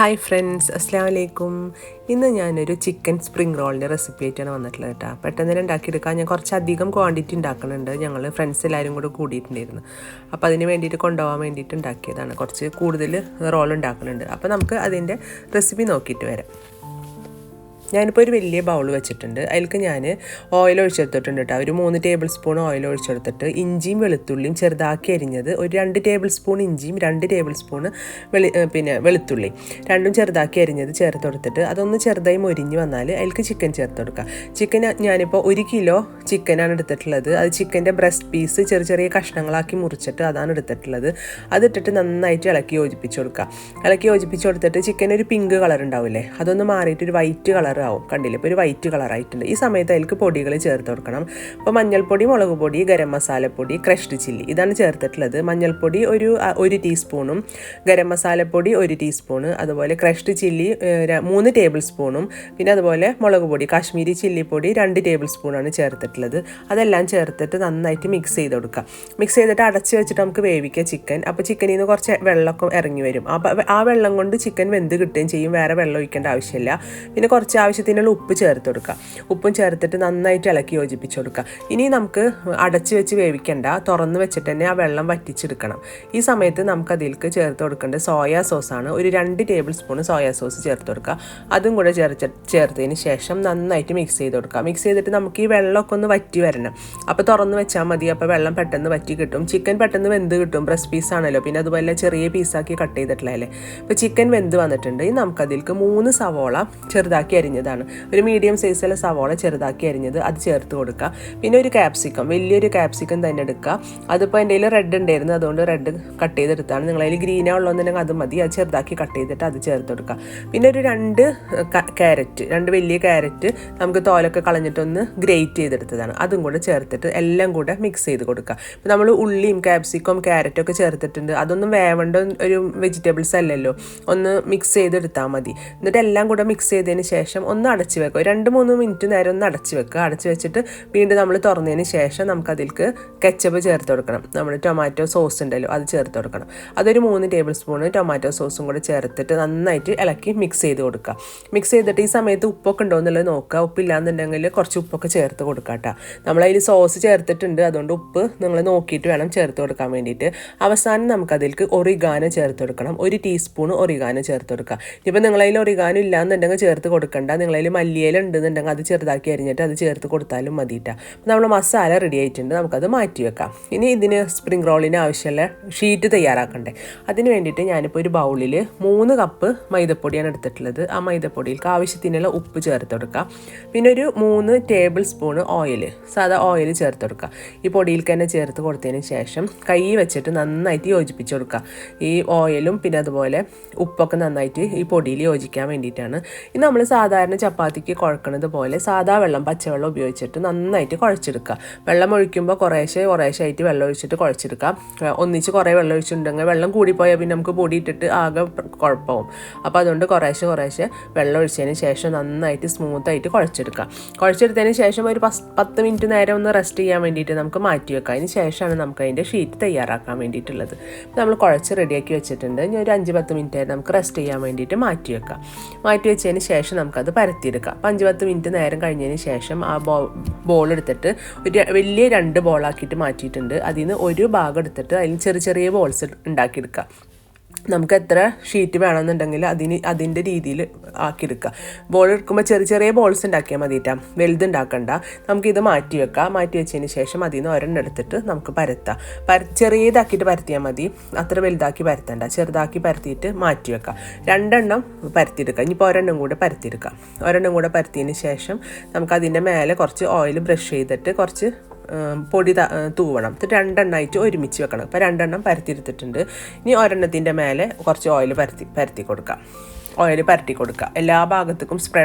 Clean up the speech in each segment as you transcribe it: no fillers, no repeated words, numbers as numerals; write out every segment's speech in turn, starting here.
Hi friends, അസ്സലാമു അലൈക്കും. ഇന്ന് ഞാനൊരു ചിക്കൻ സ്പ്രിംഗ് റോളിൻ്റെ റെസിപ്പി ആയിട്ടാണ് വന്നിട്ടുള്ളത് കേട്ടോ. പെട്ടെന്ന് തന്നെ ഉണ്ടാക്കിയെടുക്കാൻ ഞാൻ കുറച്ചധികം ക്വാണ്ടിറ്റി ഉണ്ടാക്കുന്നുണ്ട്. ഞങ്ങൾ ഫ്രണ്ട്സ് എല്ലാവരും കൂടെ കൂടിയിട്ടുണ്ടായിരുന്നു. അപ്പോൾ അതിന് വേണ്ടിയിട്ട് കൊണ്ടുപോകാൻ വേണ്ടിയിട്ട് ഉണ്ടാക്കിയതാണ്. കുറച്ച് കൂടുതൽ റോൾ ഉണ്ടാക്കുന്നുണ്ട്. അപ്പോൾ നമുക്ക് അതിൻ്റെ റെസിപ്പി നോക്കിയിട്ട് വരാം. ഞാനിപ്പോൾ ഒരു വലിയ ബൗൾ വെച്ചിട്ടുണ്ട്. അതിലേക്ക് ഞാൻ ഓയിൽ ഒഴിച്ചെടുത്തിട്ടുണ്ട് കേട്ടോ. ഒരു 3 ടേബിൾ സ്പൂൺ ഓയിൽ ഒഴിച്ചെടുത്തിട്ട് ഇഞ്ചിയും വെളുത്തുള്ളിയും ചെറുതാക്കി അരിഞ്ഞത് ഒരു 2 ടേബിൾ സ്പൂൺ ഇഞ്ചിയും 2 ടേബിൾ സ്പൂൺ വെളുത്തുള്ളി രണ്ടും ചെറുതാക്കി അരിഞ്ഞത് ചേർത്ത് കൊടുത്തിട്ട് അതൊന്ന് ചെറുതായി മൊരിഞ്ഞ് വന്നാൽ അതിലേക്ക് ചിക്കൻ ചേർത്ത് കൊടുക്കുക. ചിക്കൻ ഞാനിപ്പോൾ 1 കിലോ ചിക്കനാണ് എടുത്തിട്ടുള്ളത്. അത് ചിക്കൻ്റെ ബ്രസ്റ്റ് പീസ് ചെറിയ ചെറിയ കഷ്ണങ്ങളാക്കി മുറിച്ചിട്ട് അതാണ് എടുത്തിട്ടുള്ളത്. അതിട്ടിട്ട് നന്നായിട്ട് ഇളക്കി യോജിപ്പിച്ച് കൊടുക്കുക. ഇളക്കി യോജിപ്പിച്ച് കൊടുത്തിട്ട് ചിക്കൻ ഒരു പിങ്ക് കളർ ഉണ്ടാവില്ലേ, അതൊന്ന് മാറിയിട്ട് ഒരു വൈറ്റ് കളർ ആവും. കണ്ടില്ലേ, ഇപ്പോൾ ഒരു വൈറ്റ് കളറായിട്ടുണ്ട്. ഈ സമയത്ത് അതിലേക്ക് പൊടികൾ ചേർത്ത് കൊടുക്കണം. ഇപ്പോൾ മഞ്ഞൾപ്പൊടി, മുളക് പൊടി, ഗരം മസാലപ്പൊടി, ക്രഷ്ഡ് ചില്ലി ഇതാണ് ചേർത്തിട്ടുള്ളത്. മഞ്ഞൾപ്പൊടി ഒരു ടീസ്പൂണും ഗരം മസാലപ്പൊടി 1 ടീസ്പൂണ്, അതുപോലെ ക്രഷ്ഡ് ചില്ലി 3 ടേബിൾ സ്പൂണും, പിന്നെ അതുപോലെ മുളക് പൊടി കാശ്മീരി ചില്ലിപ്പൊടി 2 ടേബിൾ സ്പൂണാണ് ചേർത്തിട്ടുള്ളത്. അതെല്ലാം ചേർത്തിട്ട് നന്നായിട്ട് മിക്സ് ചെയ്ത് കൊടുക്കുക. മിക്സ് ചെയ്തിട്ട് അടച്ച് വെച്ചിട്ട് നമുക്ക് വേവിക്കുക ചിക്കൻ. അപ്പോൾ ചിക്കനിൽ നിന്ന് കുറച്ച് വെള്ളമൊക്കെ ഇറങ്ങി വരും. അപ്പോൾ ആ വെള്ളം കൊണ്ട് ചിക്കൻ വെന്ത് കിട്ടുകയും ചെയ്യും. വേറെ വെള്ളം ഒഴിക്കേണ്ട ആവശ്യമില്ല. പിന്നെ കുറച്ച് ആവശ്യത്തിനുള്ള ഉപ്പ് ചേർത്ത് കൊടുക്കുക. ഉപ്പും ചേർത്തിട്ട് നന്നായിട്ട് ഇളക്കി യോജിപ്പിച്ച് കൊടുക്കുക. ഇനി നമുക്ക് അടച്ച് വെച്ച് വേവിക്കേണ്ട, തുറന്ന് വെച്ചിട്ട് തന്നെ ആ വെള്ളം വറ്റിച്ചെടുക്കണം. ഈ സമയത്ത് നമുക്ക് അതിലേക്ക് ചേർത്ത് കൊടുക്കേണ്ടത് സോയാ സോസാണ്. ഒരു 2 ടേബിൾ സ്പൂൺ സോയാ സോസ് ചേർത്ത് കൊടുക്കുക. അതും കൂടെ ചേർത്തതിന് ശേഷം നന്നായിട്ട് മിക്സ് ചെയ്ത് കൊടുക്കുക. മിക്സ് ചെയ്തിട്ട് നമുക്ക് ഈ വെള്ളമൊക്കെ ഒന്ന് വറ്റി വരണം. അപ്പോൾ തുറന്ന് വെച്ചാൽ മതി. അപ്പോൾ വെള്ളം പെട്ടെന്ന് വറ്റി കിട്ടും. ചിക്കൻ പെട്ടെന്ന് വെന്ത് കിട്ടും. ബ്രസ്റ്റ് പീസാണല്ലോ, പിന്നെ അതുപോലെ ചെറിയ പീസാക്കി കട്ട് ചെയ്തിട്ടുള്ളതല്ലേ. അപ്പോൾ ചിക്കൻ വെന്ത് വന്നിട്ടുണ്ട്. ഇനി നമുക്കതിലേക്ക് 3 സവോള ചെറുതാക്കി അരിഞ്ഞതാണ്, ഒരു മീഡിയം സൈസിലെ സവോള ചെറുതാക്കി അരിഞ്ഞത് അത് ചേർത്ത് കൊടുക്കുക. പിന്നെ ഒരു ക്യാപ്സിക്കം, വലിയൊരു ക്യാപ്സിക്കം തന്നെ എടുക്കുക. അതിപ്പോൾ എൻ്റെ കയ്യിൽ റെഡ് ഉണ്ടായിരുന്നു, അതുകൊണ്ട് റെഡ് കട്ട് ചെയ്തെടുത്താണ്. നിങ്ങളതിൽ ഗ്രീനോ ഉള്ളതെന്നുണ്ടെങ്കിൽ അത് മതി. അത് ചെറുതാക്കി കട്ട് ചെയ്തിട്ട് അത് ചേർത്ത് കൊടുക്കുക. പിന്നെ ഒരു 2 ക്യാരറ്റ്, 2 വലിയ ക്യാരറ്റ് നമുക്ക് തോലൊക്കെ കളഞ്ഞിട്ടൊന്ന് ഗ്രേറ്റ് ചെയ്തെടുത്തതാണ്. അതും കൂടെ ചേർത്തിട്ട് എല്ലാം കൂടെ മിക്സ് ചെയ്ത് കൊടുക്കുക. ഇപ്പോൾ നമ്മൾ ഉള്ളിയും ക്യാപ്സിക്കം ക്യാരറ്റും ഒക്കെ ചേർത്തിട്ടുണ്ട്. അതൊന്നും വേവേണ്ട ഒരു വെജിറ്റബിൾസ് അല്ലല്ലോ, ഒന്ന് മിക്സ് ചെയ്തെടുത്താൽ മതി. എന്നിട്ട് എല്ലാം കൂടെ മിക്സ് ചെയ്തതിന് ശേഷം ഒന്ന് അടച്ച് വെക്കുക. 2-3 മിനിറ്റ് നേരം ഒന്ന് അടച്ച് വെക്കുക. അടച്ച് വെച്ചിട്ട് വീണ്ടും നമ്മൾ തുറന്നതിന് ശേഷം നമുക്കതിലേക്ക് കെച്ചപ്പ് ചേർത്ത് കൊടുക്കണം. നമ്മൾ ടൊമാറ്റോ സോസ് ഉണ്ടല്ലോ, അത് ചേർത്ത് കൊടുക്കണം. അതൊരു 3 ടേബിൾ സ്പൂണ് ടൊമാറ്റോ സോസും കൂടെ ചേർത്തിട്ട് നന്നായിട്ട് ഇളക്കി മിക്സ് ചെയ്ത് കൊടുക്കുക. മിക്സ് ചെയ്തിട്ട് ഈ സമയത്ത് ഉപ്പൊക്കെ ഉണ്ടോ എന്നുള്ളത് നോക്കുക. ഉപ്പില്ലാന്നുണ്ടെങ്കിൽ കുറച്ച് ഉപ്പൊക്കെ ചേർത്ത് കൊടുക്കുക കേട്ടോ. നമ്മളതിൽ സോസ് ചേർത്തിട്ടുണ്ട്, അതുകൊണ്ട് ഉപ്പ് നിങ്ങൾ നോക്കിയിട്ട് വേണം ചേർത്ത് കൊടുക്കാൻ വേണ്ടിയിട്ട്. അവസാനം നമുക്കതിലേക്ക് ഒറിഗാനോ ചേർത്ത് കൊടുക്കണം. 1 ടീസ്പൂൺ ഒറിഗാനോ ചേർത്ത് കൊടുക്കുക. ഇപ്പോൾ നിങ്ങളതിൽ ഒറിഗാനോ ഇല്ലാന്നുണ്ടെങ്കിൽ ചേർത്ത് കൊടുക്കണ്ട. നിങ്ങളതിൽ മല്ലിയില ഉണ്ടെന്നുണ്ടെങ്കിൽ അത് ചെറുതാക്കി അരിഞ്ഞിട്ട് അത് ചേർത്ത് കൊടുത്താലും മതിയിട്ടാ. നമ്മൾ മസാല റെഡി ആയിട്ടുണ്ട്, നമുക്കത് മാറ്റി വെക്കാം. ഇനി ഇതിന് സ്പ്രിംഗ് റോളിന് ആവശ്യമുള്ള ഷീറ്റ് തയ്യാറാക്കണ്ടേ. അതിന് വേണ്ടിയിട്ട് ഞാനിപ്പോൾ ഒരു ബൗളിൽ 3 കപ്പ് മൈദപ്പൊടിയാണ് എടുത്തിട്ടുള്ളത്. ആ മൈദപ്പൊടിയിലേക്ക് ആവശ്യത്തിനുള്ള ഉപ്പ് ചേർത്ത് കൊടുക്കുക. പിന്നെ ഒരു 3 ടേബിൾ സ്പൂൺ ഓയിൽ, സാധാ ഓയിൽ ചേർത്ത് കൊടുക്കുക. ഈ പൊടിയിലേക്ക് തന്നെ ചേർത്ത് കൊടുത്തതിന് ശേഷം കൈ വെച്ചിട്ട് നന്നായിട്ട് യോജിപ്പിച്ച് കൊടുക്കുക. ഈ ഓയിലും പിന്നെ അതുപോലെ ഉപ്പൊക്കെ നന്നായിട്ട് ഈ പൊടിയിൽ യോജിക്കാൻ വേണ്ടിയിട്ടാണ്. ഇത് നമ്മൾ സാധാരണ ചപ്പാത്തിക്ക് കുഴക്കണത് പോലെ സാധാ വെള്ളം, പച്ചവെള്ളം ഉപയോഗിച്ചിട്ട് നന്നായിട്ട് കുഴച്ചെടുക്കുക. വെള്ളം ഒഴിക്കുമ്പോൾ കുറേശ്ശെ ആയിട്ട് വെള്ളം ഒഴിച്ചിട്ട് കുഴച്ചെടുക്കുക. ഒന്നിച്ച് കുറേ വെള്ളം ഒഴിച്ചിട്ടുണ്ടെങ്കിൽ വെള്ളം കൂടിപ്പോയാൽ പിന്നെ നമുക്ക് പൊടി ഇട്ടിട്ട് ആകെ കുഴപ്പമാവും. അപ്പോൾ അതുകൊണ്ട് കുറേശ്ശെ വെള്ളം ഒഴിച്ചതിന് ശേഷം നന്നായിട്ട് സ്മൂത്തായിട്ട് കുഴച്ചെടുക്കുക. കുഴച്ചെടുത്തതിന് ശേഷം ഒരു 10 മിനിറ്റ് നേരം ഒന്ന് റെസ്റ്റ് ചെയ്യാൻ വേണ്ടിയിട്ട് നമുക്ക് മാറ്റി വെക്കാം. അതിന് ശേഷമാണ് നമുക്ക് അതിൻ്റെ ഷീറ്റ് തയ്യാറാക്കാൻ വേണ്ടിയിട്ടുള്ളത്. നമ്മൾ കുഴച്ച് റെഡിയാക്കി വെച്ചിട്ടുണ്ട്. ഇനി ഒരു 5-10 മിനിറ്റ് നേരം നമുക്ക് റെസ്റ്റ് ചെയ്യാൻ വേണ്ടിയിട്ട് മാറ്റി വെക്കാം. മാറ്റി വെച്ചതിന് ശേഷം നമുക്കത് പരത്തിയെടുക്കാം. 5-10 മിനിറ്റ് നേരം കഴിഞ്ഞതിന് ശേഷം ആ ബോൾ എടുത്തിട്ട് ഒരു വലിയ 2 ബോളാക്കിയിട്ട് മാറ്റിയിട്ടുണ്ട്. അതിൽ നിന്ന് ഒരു ഭാഗം എടുത്തിട്ട് അതിൽ ചെറിയ ബോൾസ് ഉണ്ടാക്കിയെടുക്കുക. നമുക്ക് എത്ര ഷീറ്റ് വേണമെന്നുണ്ടെങ്കിൽ അതിൻ്റെ രീതിയിൽ ആക്കിയെടുക്കുക. ബോൾ എടുക്കുമ്പോൾ ചെറിയ ബോൾസ് ഉണ്ടാക്കിയാൽ മതിയിട്ടാ, വലുതുണ്ടാക്കണ്ട. നമുക്കിത് മാറ്റി വെക്കാം. മാറ്റി വെച്ചതിന് ശേഷം അതിൽ നിന്ന് ഒരെണ്ണം എടുത്തിട്ട് നമുക്ക് പരത്താം. ചെറിയതാക്കിയിട്ട് പരത്തിയാൽ മതി, അത്ര വലുതാക്കി പരത്തണ്ട. ചെറുതാക്കി പരത്തിയിട്ട് മാറ്റി വെക്കാം. 2 എണ്ണം പരത്തിയെടുക്കാം. ഇനിയിപ്പോൾ ഒരെണ്ണം കൂടെ പരത്തിയെടുക്കാം. ഒരെണ്ണം കൂടെ പരത്തിയതിന് ശേഷം നമുക്കതിൻ്റെ മേലെ കുറച്ച് ഓയിൽ ബ്രഷ് ചെയ്തിട്ട് കുറച്ച് പൊടി തൂവണം. 2 എണ്ണമായിട്ട് ഒരുമിച്ച് വെക്കണം. ഇപ്പോൾ 2 എണ്ണം പരത്തിയെടുത്തിട്ടുണ്ട്. ഇനി ഒരെണ്ണത്തിൻ്റെ മേലെ കുറച്ച് ഓയിൽ പരത്തി കൊടുക്കാം. ഓയിൽ പരട്ടി കൊടുക്കുക. എല്ലാ ഭാഗത്തേക്കും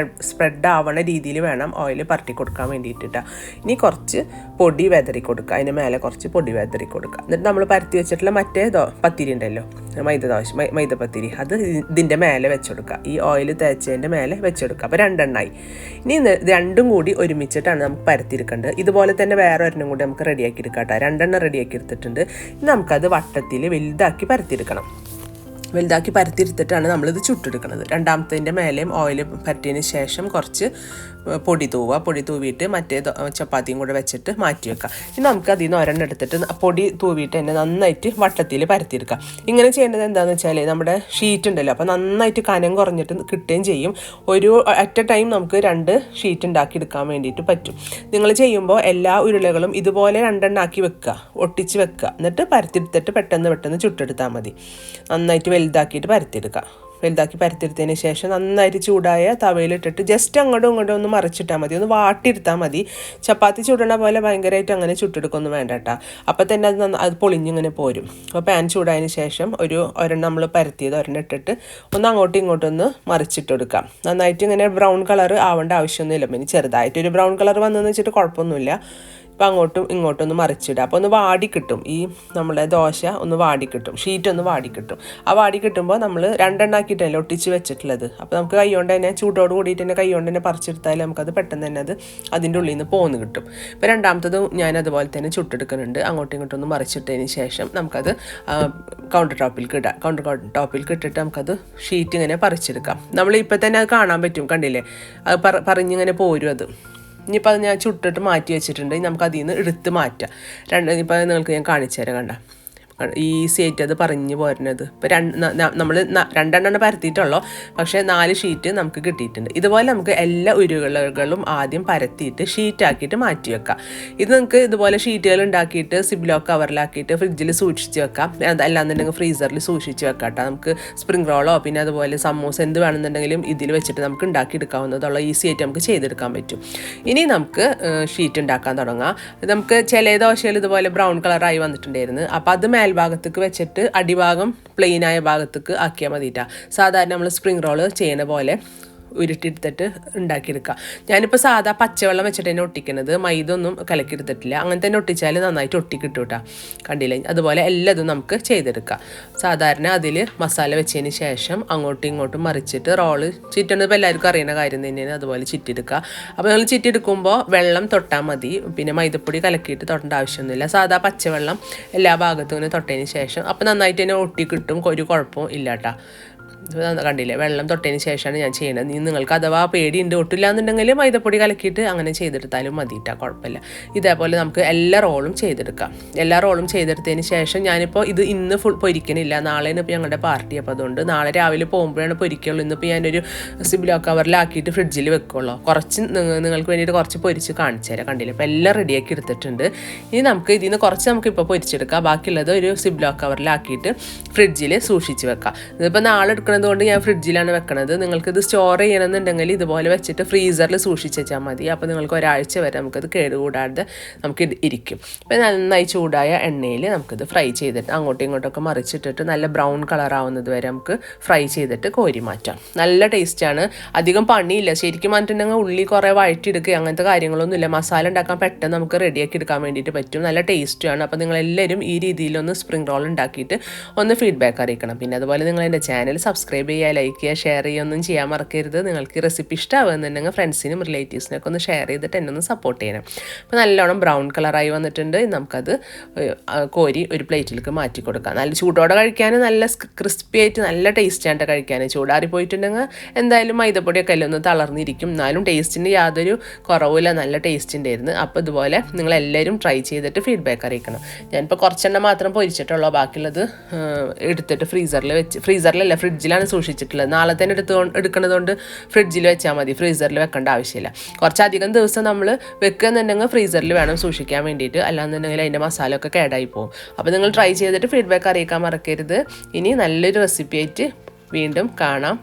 സ്പ്രെഡ് ആവണ രീതിയിൽ വേണം ഓയിൽ പരട്ടി കൊടുക്കാൻ വേണ്ടിയിട്ടാണ്. ഇനി കുറച്ച് പൊടി വെതറി കൊടുക്കുക. അതിന് മേലെ കുറച്ച് പൊടി വെതറി കൊടുക്കുക. എന്നിട്ട് നമ്മൾ പരത്തി വെച്ചിട്ടുള്ള മറ്റേ പത്തിരി ഉണ്ടല്ലോ, മൈദപ്പത്തിരി, അത് ഇതിൻ്റെ മേലെ വെച്ചെടുക്കുക. ഈ ഓയിൽ തേച്ചതിൻ്റെ മേലെ വെച്ചെടുക്കുക. അപ്പോൾ 2 എണ്ണമായി. ഇനി 2ഉം കൂടി ഒരുമിച്ചിട്ടാണ് നമുക്ക് പരത്തിയെടുക്കേണ്ടത്. ഇതുപോലെ തന്നെ വേറെ ഒരെണ്ണം കൂടി നമുക്ക് റെഡിയാക്കി എടുക്കാം കേട്ടോ. 2 എണ്ണം റെഡിയാക്കി എടുത്തിട്ടുണ്ട്. ഇനി നമുക്കത് വട്ടത്തിൽ വലുതാക്കി പരത്തിയെടുക്കണം. വലുതാക്കി പരത്തിയെടുത്തിട്ടാണ് നമ്മളിത് ചുട്ടെടുക്കുന്നത്. രണ്ടാമത്തതിൻ്റെ മേലെയും ഓയിൽ പരത്തിയതിന് ശേഷം കുറച്ച് പൊടി തൂവിയിട്ട് മറ്റേ ചപ്പാത്തിയും കൂടെ വെച്ചിട്ട് മാറ്റി വെക്കാം. ഇനി നമുക്ക് അതിൽ നിന്ന് ഒരെണ്ണം എടുത്തിട്ട് പൊടി തൂവിയിട്ട് തന്നെ നന്നായിട്ട് വട്ടത്തിൽ പരത്തിയെടുക്കാം. ഇങ്ങനെ ചെയ്യേണ്ടത് എന്താണെന്ന് വെച്ചാൽ നമ്മുടെ ഷീറ്റ് ഉണ്ടല്ലോ, അപ്പോൾ നന്നായിട്ട് കനം കുറഞ്ഞിട്ട് കിട്ടുകയും ചെയ്യും. ഒരു അറ്റ് എ ടൈം നമുക്ക് 2 ഷീറ്റ് ഉണ്ടാക്കിയെടുക്കാൻ വേണ്ടിയിട്ട് പറ്റും. നിങ്ങൾ ചെയ്യുമ്പോൾ എല്ലാ ഉരുളകളും ഇതുപോലെ 2 എണ്ണാക്കി വെക്കുക, ഒട്ടിച്ച് വെക്കുക. എന്നിട്ട് പരത്തിയെടുത്തിട്ട് പെട്ടെന്ന് ചുട്ടെടുത്താൽ മതി. നന്നായിട്ട് വലുതാക്കിയിട്ട് പരത്തിയെടുക്കുക. വലുതാക്കി പരത്തിയെടുത്തതിന് ശേഷം നന്നായിട്ട് ചൂടായ തവയിലിട്ടിട്ട് ജസ്റ്റ് അങ്ങോട്ടും ഇങ്ങോട്ടും ഒന്ന് മറിച്ചിട്ടാൽ മതി, ഒന്ന് വാട്ടിയെടുത്താൽ മതി. ചപ്പാത്തി ചുടണ പോലെ ഭയങ്കരമായിട്ട് അങ്ങനെ ചുട്ടെടുക്കൊന്നും വേണ്ട കേട്ടോ. അപ്പോൾ തന്നെ അത് പൊളിഞ്ഞിങ്ങനെ പോരും. അപ്പോൾ പാൻ ചൂടായതിന് ശേഷം ഒരെണ്ണം നമ്മൾ പരത്തിയത് ഒരെണ്ണം ഇട്ടിട്ട് ഒന്ന് അങ്ങോട്ടും ഇങ്ങോട്ടും ഒന്ന് മറിച്ചിട്ട് കൊടുക്കാം. നന്നായിട്ട് ഇങ്ങനെ ബ്രൗൺ കളർ ആവേണ്ട ആവശ്യമൊന്നുമില്ല. പിന്നെ ചെറുതായിട്ടൊരു ബ്രൗൺ കളർ വന്നെന്ന് വെച്ചിട്ട് കുഴപ്പമൊന്നുമില്ല. അപ്പോൾ അങ്ങോട്ടും ഇങ്ങോട്ടും ഒന്ന് മറിച്ചിടുക. അപ്പോൾ ഒന്ന് വാടിക്കിട്ടും, ഈ നമ്മളെ ദോശ ഒന്ന് വാടിക്കിട്ടും, ഷീറ്റ് ഒന്ന് വാടിക്കിട്ടും. ആ വാടിക്കിട്ടുമ്പോൾ നമ്മൾ 2 എണ്ണാക്കിയിട്ടല്ലേ ഒട്ടിച്ച് വെച്ചിട്ടുള്ളത്. അപ്പോൾ നമുക്ക് കൈകൊണ്ട് തന്നെ ചൂടോട് കൂടിയിട്ട് തന്നെ കൈകൊണ്ട് തന്നെ പറിച്ചെടുത്താൽ നമുക്കത് പെട്ടെന്ന് തന്നെ അതിൻ്റെ ഉള്ളിൽ നിന്ന് പോന്ന് കിട്ടും. ഇപ്പോൾ രണ്ടാമത്തതും ഞാൻ അതുപോലെ തന്നെ ചുട്ടെടുക്കുന്നുണ്ട്. അങ്ങോട്ടും ഇങ്ങോട്ടും ഒന്ന് മറിച്ചിട്ടതിന് ശേഷം നമുക്കത് കൗണ്ടർ ടോപ്പിൽ ഇട്ടിട്ട് നമുക്കത് ഷീറ്റ് ഇങ്ങനെ പറിച്ചെടുക്കാം. നമ്മൾ ഇപ്പോൾ തന്നെ അത് കാണാൻ പറ്റും, കണ്ടില്ലേ, അത് പറഞ്ഞിങ്ങനെ പോരും. അത് ഇനിയിപ്പോൾ അത് ഞാൻ ചുട്ടിട്ട് മാറ്റി വെച്ചിട്ടുണ്ട്. നമുക്ക് അതിൽ നിന്ന് എടുത്ത് മാറ്റാം. ഇപ്പോൾ നിങ്ങൾക്ക് ഞാൻ കാണിച്ചു തരാം. കണ്ട ഈസി ആയിട്ട് അത് പറഞ്ഞു പോരുന്നത്. ഇപ്പോൾ നമ്മൾ 2 എണ്ണം പരത്തിയിട്ടുള്ളൂ, പക്ഷേ 4 ഷീറ്റ് നമുക്ക് കിട്ടിയിട്ടുണ്ട്. ഇതുപോലെ നമുക്ക് എല്ലാ ഉരുളകളും ആദ്യം പരത്തിയിട്ട് ഷീറ്റാക്കിയിട്ട് മാറ്റി വെക്കാം. ഇത് നിങ്ങൾക്ക് ഇതുപോലെ ഷീറ്റുകൾ ഉണ്ടാക്കിയിട്ട് സിബ്ലോക്ക് കവറിലാക്കിയിട്ട് ഫ്രിഡ്ജിൽ സൂക്ഷിച്ച് വെക്കാം. അല്ലാന്നുണ്ടെങ്കിൽ ഫ്രീസറിൽ സൂക്ഷിച്ച് വെക്കാം കേട്ടോ. നമുക്ക് സ്പ്രിംഗ് റോളോ പിന്നെ അതുപോലെ സമൂസ എന്ത് വേണമെന്നുണ്ടെങ്കിലും ഇതിൽ വെച്ചിട്ട് നമുക്ക് ഉണ്ടാക്കിയെടുക്കാവുന്നതുള്ള ഈസി ആയിട്ട് നമുക്ക് ചെയ്തെടുക്കാൻ പറ്റും. ഇനി നമുക്ക് ഷീറ്റ് ഉണ്ടാക്കാൻ തുടങ്ങാം. നമുക്ക് ചില ദോശകൾ ഇതുപോലെ ബ്രൗൺ കളറായി വന്നിട്ടുണ്ടായിരുന്നു. അപ്പോൾ അത് ഭാഗത്തേക്ക് വെച്ചിട്ട് അടിഭാഗം പ്ലെയിനായ ഭാഗത്തേക്ക് ആക്കിയാൽ മതിയിട്ടാ. സാധാരണ നമ്മൾ സ്പ്രിംഗ് റോള് ചെയ്യുന്ന പോലെ ഉരുട്ടിയെടുത്തിട്ട് ഉണ്ടാക്കിയെടുക്കുക. ഞാനിപ്പോൾ സാധാ പച്ചവെള്ളം വെച്ചിട്ട് തന്നെ ഒട്ടിക്കുന്നത്, മൈദ ഒന്നും കലക്കിയെടുത്തിട്ടില്ല. അങ്ങനെ തന്നെ ഒട്ടിച്ചാൽ നന്നായിട്ട് ഒട്ടിക്കിട്ടും കേട്ടോ. കണ്ടില്ലേ, അതുപോലെ എല്ലാതും നമുക്ക് ചെയ്തെടുക്കാം. സാധാരണ അതിൽ മസാല വെച്ചതിന് ശേഷം അങ്ങോട്ടും ഇങ്ങോട്ടും മറിച്ചിട്ട് റോള് ചുറ്റുന്നത് ഇപ്പോൾ എല്ലാവർക്കും അറിയുന്ന കാര്യം തന്നെയാണ്. അതുപോലെ ചുറ്റിയെടുക്കുക. അപ്പോൾ നമ്മൾ ചുറ്റിയെടുക്കുമ്പോൾ വെള്ളം തൊട്ടാൽ മതി, പിന്നെ മൈദപ്പൊടി കലക്കിയിട്ട് തൊട്ടേണ്ട ആവശ്യമൊന്നുമില്ല. സാധാ പച്ചവെള്ളം എല്ലാ ഭാഗത്തും ഇങ്ങനെ തൊട്ടതിന് ശേഷം അപ്പോൾ നന്നായിട്ട് തന്നെ ഒട്ടിക്കിട്ടും, ഒരു കുഴപ്പവും ഇല്ല കേട്ടോ. കണ്ടില്ലേ, വെള്ളം തൊട്ടതിന് ശേഷമാണ് ഞാൻ ചെയ്യുന്നത്. നിങ്ങൾക്ക് അഥവാ പേടിയുണ്ട് ഒട്ടില്ല എന്നുണ്ടെങ്കിൽ മൈദപ്പൊടി കലക്കിയിട്ട് അങ്ങനെ ചെയ്തെടുത്താലും മതിയിട്ടാ, കുഴപ്പമില്ല. ഇതേപോലെ നമുക്ക് എല്ലാ റോളും ചെയ്തെടുക്കാം. എല്ലാ റോളും ചെയ്തെടുത്തതിന് ശേഷം ഞാനിപ്പോൾ ഇത് ഇന്ന് പൊരിക്കണില്ല, നാളെയാണ് ഇപ്പോൾ ഞങ്ങളുടെ പാർട്ടി. അപ്പോൾ അതുകൊണ്ട് നാളെ രാവിലെ പോകുമ്പോഴാണ് പൊരിക്കുള്ളൂ. ഇന്നിപ്പോൾ ഞാനൊരു സിബ്ലോക്ക് കവറിലാക്കിയിട്ട് ഫ്രിഡ്ജിൽ വെക്കുള്ളൂ. കുറച്ച് നിങ്ങൾക്ക് വേണ്ടിയിട്ട് കുറച്ച് പൊരിച്ച് കാണിച്ചു തരാം. കണ്ടില്ലേ, ഇപ്പോൾ എല്ലാം റെഡിയാക്കി എടുത്തിട്ടുണ്ട്. ഇനി നമുക്ക് ഇതിൽ നിന്ന് കുറച്ച് നമുക്കിപ്പോൾ പൊരിച്ചെടുക്കാം. ബാക്കിയുള്ളത് ഒരു സിബ്ലോക്ക് കവറിലാക്കിയിട്ട് ഫ്രിഡ്ജിൽ സൂക്ഷിച്ച് വെക്കാം. ഇതിപ്പോൾ നാളെ കൊണ്ട് ഞാൻ ഫ്രിഡ്ജിലാണ് വെക്കണത്. നിങ്ങൾക്കിത് സ്റ്റോർ ചെയ്യണമെന്നുണ്ടെങ്കിൽ ഇതുപോലെ വെച്ചിട്ട് ഫ്രീസറിൽ സൂക്ഷിച്ച് വെച്ചാൽ മതി. അപ്പോൾ നിങ്ങൾക്ക് ഒരാഴ്ച വരെ നമുക്കത് കേടുകൂടാതെ നമുക്ക് ഇരിക്കും. അപ്പോൾ നന്നായി ചൂടായ എണ്ണയിൽ നമുക്കിത് ഫ്രൈ ചെയ്തിട്ട് അങ്ങോട്ടും ഇങ്ങോട്ടൊക്കെ മറിച്ചിട്ടിട്ട് നല്ല ബ്രൗൺ കളർ ആവുന്നത് വരെ നമുക്ക് ഫ്രൈ ചെയ്തിട്ട് കോരി മാറ്റാം. നല്ല ടേസ്റ്റാണ്, അധികം പണിയില്ല. ശരിക്കും പറഞ്ഞിട്ടുണ്ടെങ്കിൽ ഉള്ളി കുറേ വഴറ്റിയെടുക്കുക അങ്ങനത്തെ കാര്യങ്ങളൊന്നുമില്ല. മസാല ഉണ്ടാക്കാൻ പെട്ടെന്ന് നമുക്ക് റെഡിയാക്കി എടുക്കാൻ വേണ്ടിയിട്ട് പറ്റും. നല്ല ടേസ്റ്റുമാണ്. അപ്പോൾ നിങ്ങളെല്ലാവരും ഈ രീതിയിലൊന്ന് സ്പ്രിംഗ് റോൾ ഉണ്ടാക്കിയിട്ട് ഒന്ന് ഫീഡ്ബാക്ക് അറിയിക്കണം. പിന്നെ അതുപോലെ നിങ്ങൾ എൻ്റെ ചാനൽ സബ്സ്ക്രൈബ് ചെയ്യുക, ലൈക്ക് ചെയ്യുക, ഷെയർ ചെയ്യുക ഒന്നും ചെയ്യാൻ മറക്കരുത്. നിങ്ങൾക്ക് ഈ റെസിപ്പി ഇഷ്ടമാകുന്നുണ്ടെങ്കിൽ ഫ്രണ്ട്സിനും റിലേറ്റീവ്സിനൊക്കെ ഒന്ന് ഷെയർ ചെയ്തിട്ട് എന്നെ ഒന്ന് സപ്പോർട്ട് ചെയ്യണം. അപ്പോൾ നല്ലോണം ബ്രൗൺ കളറായി വന്നിട്ടുണ്ട്. നമുക്കത് കോരി ഒരു പ്ലേറ്റിലേക്ക് മാറ്റി കൊടുക്കാം. നല്ല ചൂടോടെ കഴിക്കാൻ നല്ല ക്രിസ്പി ആയിട്ട് നല്ല ടേസ്റ്റായിട്ട് കഴിക്കാൻ. ചൂടാറി പോയിട്ടുണ്ടെങ്കിൽ എന്തായാലും മൈദപ്പൊടിയൊക്കെ എല്ലാം ഒന്ന് തളർന്നിരിക്കും. എന്നാലും ടേസ്റ്റിന് യാതൊരു കുറവില്ല, നല്ല ടേസ്റ്റ് ഉണ്ടായിരുന്നു. അപ്പോൾ ഇതുപോലെ നിങ്ങളെല്ലാവരും ട്രൈ ചെയ്തിട്ട് ഫീഡ്ബാക്ക് അറിയിക്കണം. ഞാനിപ്പോൾ കുറച്ചെണ്ണം മാത്രം പൊരിച്ചിട്ടുള്ളൂ, ബാക്കിയുള്ളത് എടുത്തിട്ട് ഫ്രീസറിലല്ല ഫ്രിഡ്ജിലാണ് സൂക്ഷിച്ചിട്ടുള്ളത്. നാളെ തന്നെ എടുക്കുന്നതുകൊണ്ട് ഫ്രിഡ്ജിൽ വെച്ചാൽ മതി, ഫ്രീസറിൽ വെക്കേണ്ട ആവശ്യമില്ല. കുറച്ചധികം ദിവസം നമ്മൾ വെക്കുന്നുണ്ടെങ്കിൽ ഫ്രീസറിൽ വേണം സൂക്ഷിക്കാൻ വേണ്ടിയിട്ട്, അല്ലാന്നുണ്ടെങ്കിൽ അതിൻ്റെ മസാല ഒക്കെ കേടായി പോകും. അപ്പോൾ നിങ്ങൾ ട്രൈ ചെയ്തിട്ട് ഫീഡ്ബാക്ക് അറിയിക്കാൻ മറക്കരുത്. ഇനി നല്ലൊരു റെസിപ്പി ആയിട്ട് വീണ്ടും കാണാം.